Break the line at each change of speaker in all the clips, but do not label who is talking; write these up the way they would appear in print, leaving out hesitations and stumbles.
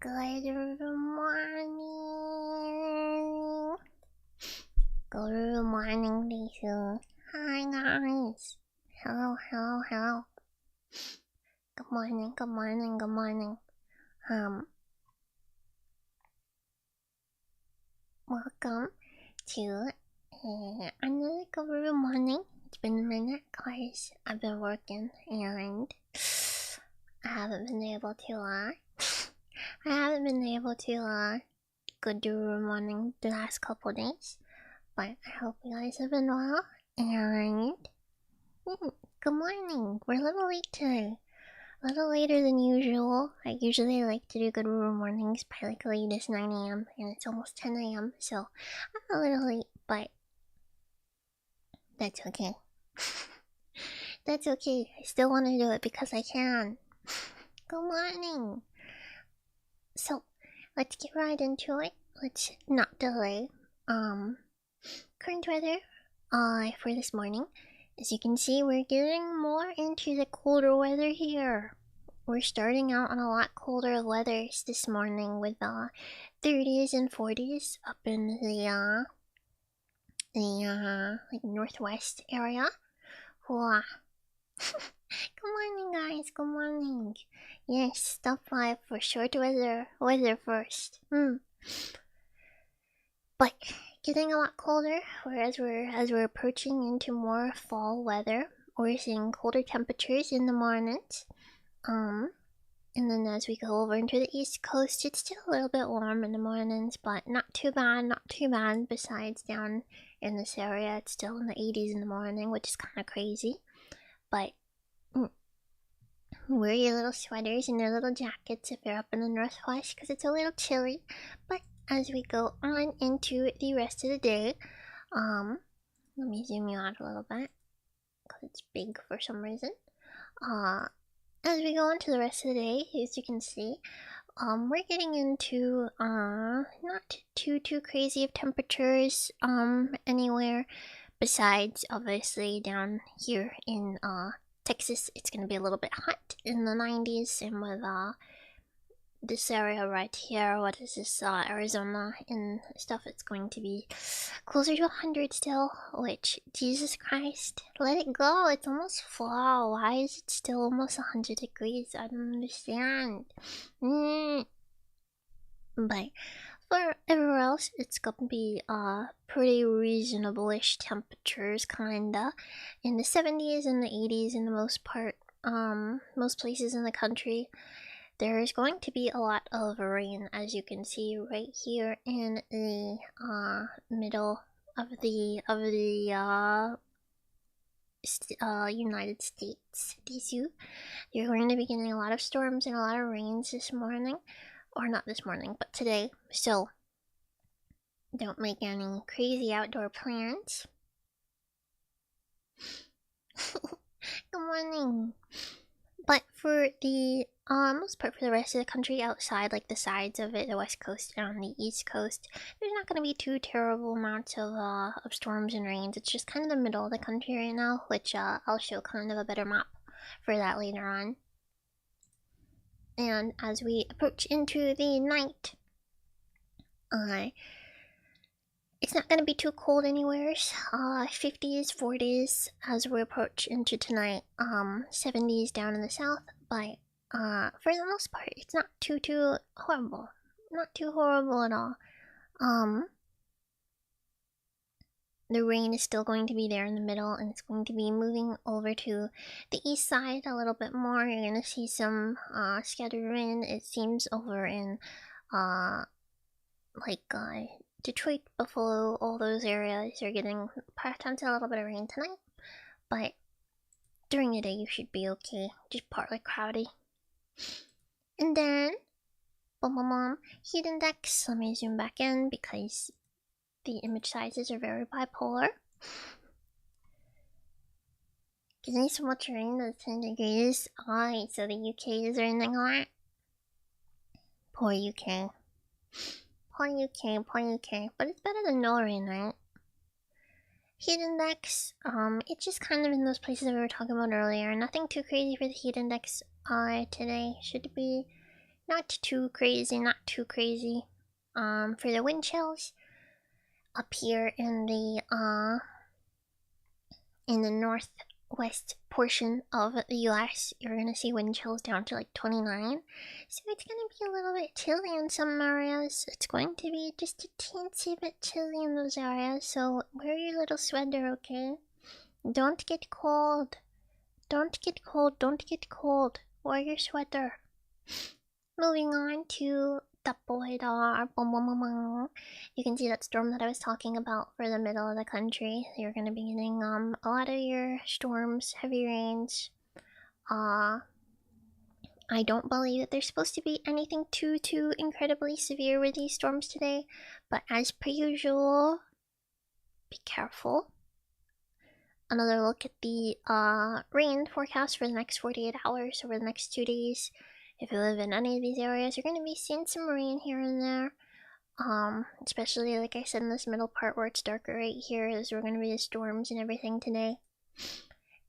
Good morning. Good morning, desu. Hi, guys. Hello. Good morning. Welcome to another good morning. It's been a minute, guys. I've been working and I haven't been able to go do morning the last couple days, but I hope you guys have been well. And good morning. We're a little late today, a little later than usual. I usually like to do good mornings by like latest 9 a.m. and it's almost 10 a.m. So I'm a little late, but that's okay. That's okay. I still want to do it because I can. Good morning. So let's get right into it. Let's not delay. Current weather for this morning. As you can see, we're getting more into the colder weather here. We're starting out on a lot colder weathers this morning with 30s and 40s up in the like northwest area. Wow. Good morning, guys. Good morning. Yes, stop by for short weather first. But getting a lot colder, whereas as we're approaching into more fall weather, we're seeing colder temperatures in the mornings. And then as we go over into the east coast, it's still a little bit warm in the mornings, but not too bad. Besides down in this area, it's still in the 80s in the morning, which is kind of crazy. But wear your little sweaters and your little jackets if you're up in the northwest, because it's a little chilly. But as we go on into the rest of the day, let me zoom you out a little bit because it's big for some reason. As we go into the rest of the day, as you can see, we're getting into not too crazy of temperatures anywhere besides obviously down here in Texas. It's gonna be a little bit hot in the 90s, and with this area right here, what is this, Arizona and stuff, it's going to be closer to 100 still, which, Jesus Christ, let it go, it's almost fall. Why is it still almost 100 degrees? I don't understand. But for everywhere else, it's gonna be pretty reasonable-ish temperatures, kinda, in the 70s and the 80s in the most part, most places in the country. There is going to be a lot of rain, as you can see right here in the middle of the United States. You're going to be getting a lot of storms and a lot of rains this morning, or not this morning, but today. So don't make any crazy outdoor plans. Good morning. But for the most part, for the rest of the country outside, like the sides of it, the west coast and on the east coast, there's not going to be too terrible amounts of storms and rains. It's just kind of the middle of the country right now, which I'll show kind of a better map for that later on. And as we approach into the night, it's not going to be too cold anywhere. 50s, 40s as we approach into tonight. 70s down in the south, but for the most part, it's not too horrible. Not too horrible at all. The rain is still going to be there in the middle, and it's going to be moving over to the east side a little bit more. You're going to see some scattered rain, it seems, over in Detroit, Buffalo, all those areas. You're getting perhaps a little bit of rain tonight, but during the day you should be okay. Just partly cloudy. And then, heat index. Let me zoom back in because the image sizes are very bipolar. Getting so much rain at 10 degrees. Alright, so the UK is raining a lot. Poor UK. Poor UK, but it's better than no rain, right? Heat index, it's just kind of in those places that we were talking about earlier. Nothing too crazy for the heat index today. Should be Not too crazy, not too crazy. For the wind chills, up here in the northwest portion of the US, you're gonna see wind chills down to like 29. So it's gonna be a little bit chilly in some areas. It's going to be just a teensy bit chilly in those areas, so wear your little sweater, okay? Don't get cold. Don't get cold. Don't get cold. Wear your sweater. Moving on to the Boydar. You can see that storm that I was talking about for the middle of the country. You're gonna be getting a lot of your storms, heavy rains. I don't believe that there's supposed to be anything too incredibly severe with these storms today, but as per usual, be careful. Another look at the rain forecast for the next 48 hours over the next 2 days. If you live in any of these areas, you're going to be seeing some rain here and there. Especially like I said in this middle part where it's darker right here, is we're going to be the storms and everything today.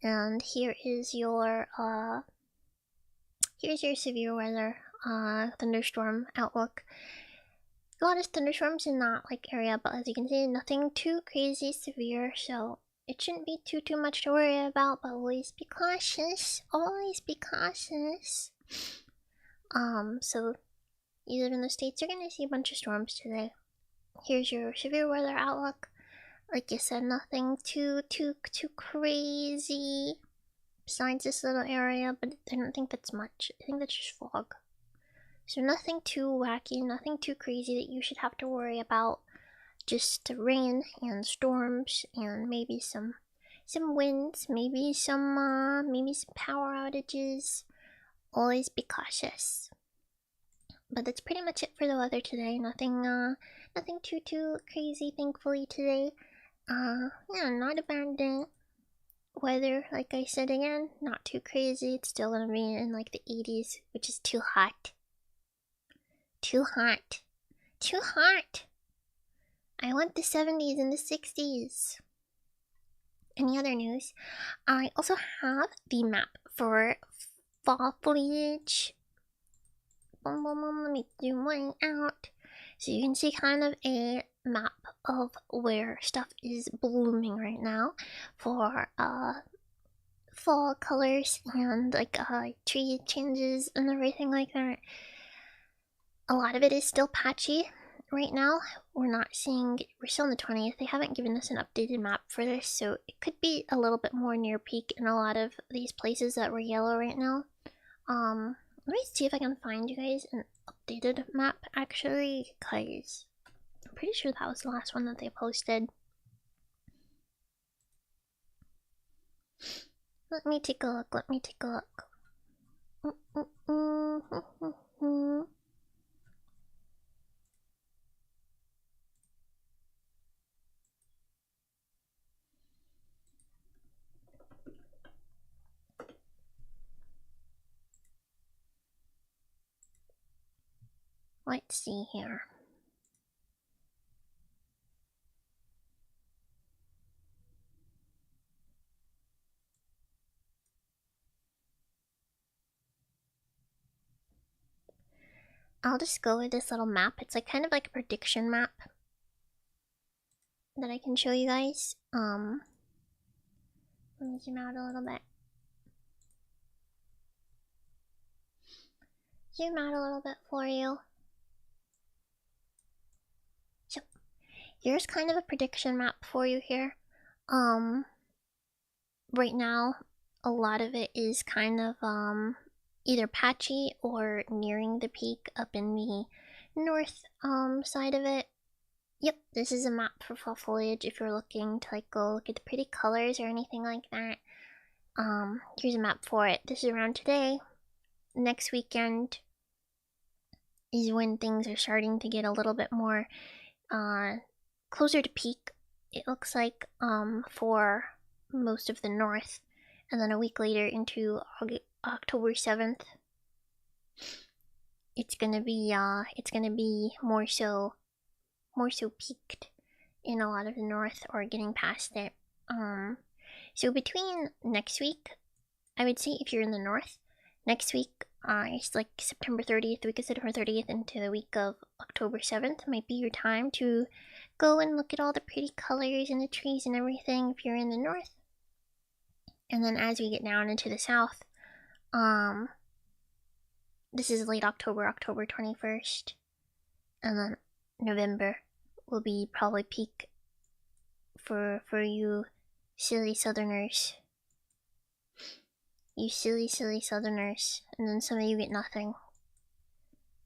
And here's your severe weather thunderstorm outlook. A lot of thunderstorms in that like area, but as you can see, nothing too crazy severe, so it shouldn't be too much to worry about. But always be cautious. Always be cautious. So you live in the States, you're gonna see a bunch of storms today. Here's your severe weather outlook. Like I said, nothing too crazy besides this little area, but I don't think that's much. I think that's just fog. So nothing too wacky, nothing too crazy that you should have to worry about. Just rain and storms and maybe some winds, maybe some power outages. Always be cautious. But that's pretty much it for the weather today. Nothing too crazy, thankfully, today. Yeah, not a bad day. Weather, like I said again, not too crazy. It's still gonna be in like the 80s, which is too hot. Too hot. Too hot. I want the 70s and the 60s. Any other news? I also have the map for fall foliage. Let me zoom one out. So you can see kind of a map of where stuff is blooming right now for fall colors and like tree changes and everything like that. A lot of it is still patchy right now. We're still on the 20th. They haven't given us an updated map for this, so it could be a little bit more near peak in a lot of these places that were yellow right now. Let me see if I can find you guys an updated map actually, because I'm pretty sure that was the last one that they posted. Let me take a look. Let's see here. I'll just go with this little map. It's like kind of like a prediction map that I can show you guys. Let me zoom out a little bit. Zoom out a little bit for you. So here's kind of a prediction map for you here. Right now a lot of it is kind of either patchy or nearing the peak up in the north side of it. Yep, this is a map for fall foliage if you're looking to like go look at the pretty colors or anything like that. Here's a map for it. This is around today. Next weekend is when things are starting to get a little bit more closer to peak, it looks like, for most of the north, and then a week later into October 7th, it's gonna be more so peaked in a lot of the north or getting past it. So between next week, I would say if you're in the north, next week It's like September 30th, the week of September 30th into the week of October 7th might be your time to go and look at all the pretty colors and the trees and everything if you're in the north. And then as we get down into the south, this is late October, October 21st. And then November will be probably peak for you silly southerners. You silly southerners. And then some of you get nothing.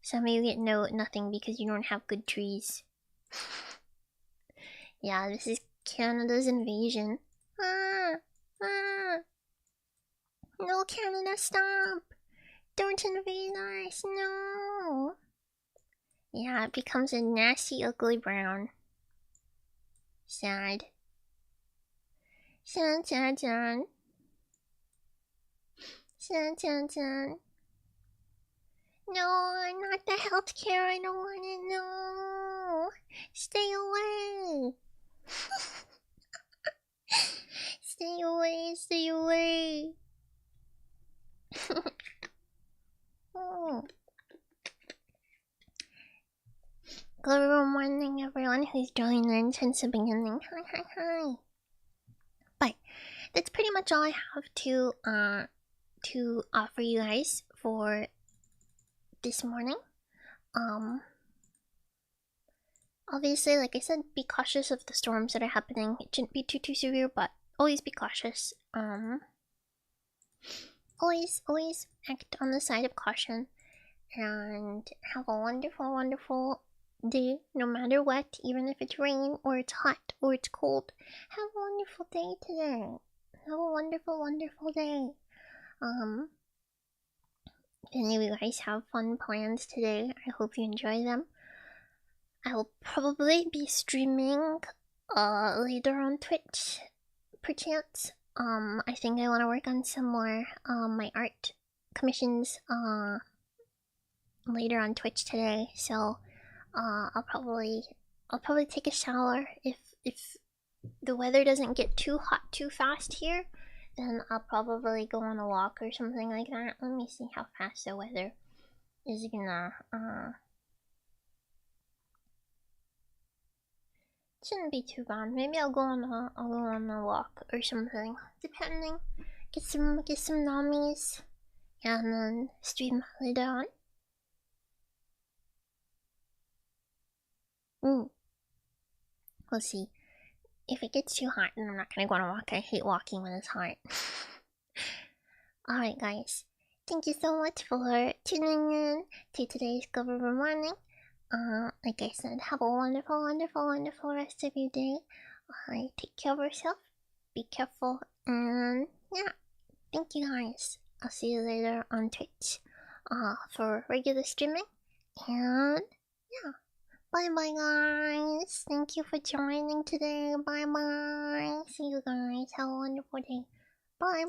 Some of you get nothing because you don't have good trees. Yeah, this is Canada's invasion. No, Canada, stop! Don't invade us, no! Yeah, it becomes a nasty, ugly brown. Sad. Sad. Sad. No, not the healthcare, I don't want it, no! Stay away! Stay away! Oh. Good morning, everyone who's joined in since the beginning. Hi. But that's pretty much all I have to offer you guys for this morning. Obviously, like I said, be cautious of the storms that are happening. It shouldn't be too severe, but always be cautious. Always act on the side of caution, and have a wonderful day, no matter what, even if it's rain or it's hot or it's cold. Have a wonderful day today. Have a wonderful day. If any of you guys have fun plans today, I hope you enjoy them. I will probably be streaming later on Twitch, perchance. I think I want to work on some more my art commissions later on Twitch today, so I'll probably take a shower if the weather doesn't get too hot too fast here. Then I'll probably go on a walk or something like that. Let me see how fast the weather is gonna shouldn't be too bad. Maybe I'll go on a walk or something, depending. Get some nummies, and then stream later on. We'll see. If it gets too hot, then I'm not gonna go on a walk. I hate walking when it's hot. Alright, guys. Thank you so much for tuning in to today's Government Morning. Like I said, have a wonderful rest of your day. Take care of yourself. Be careful. And yeah, thank you guys. I'll see you later on Twitch for regular streaming. And yeah. Bye guys. Thank you for joining today. Bye. See you guys. Have a wonderful day. Bye.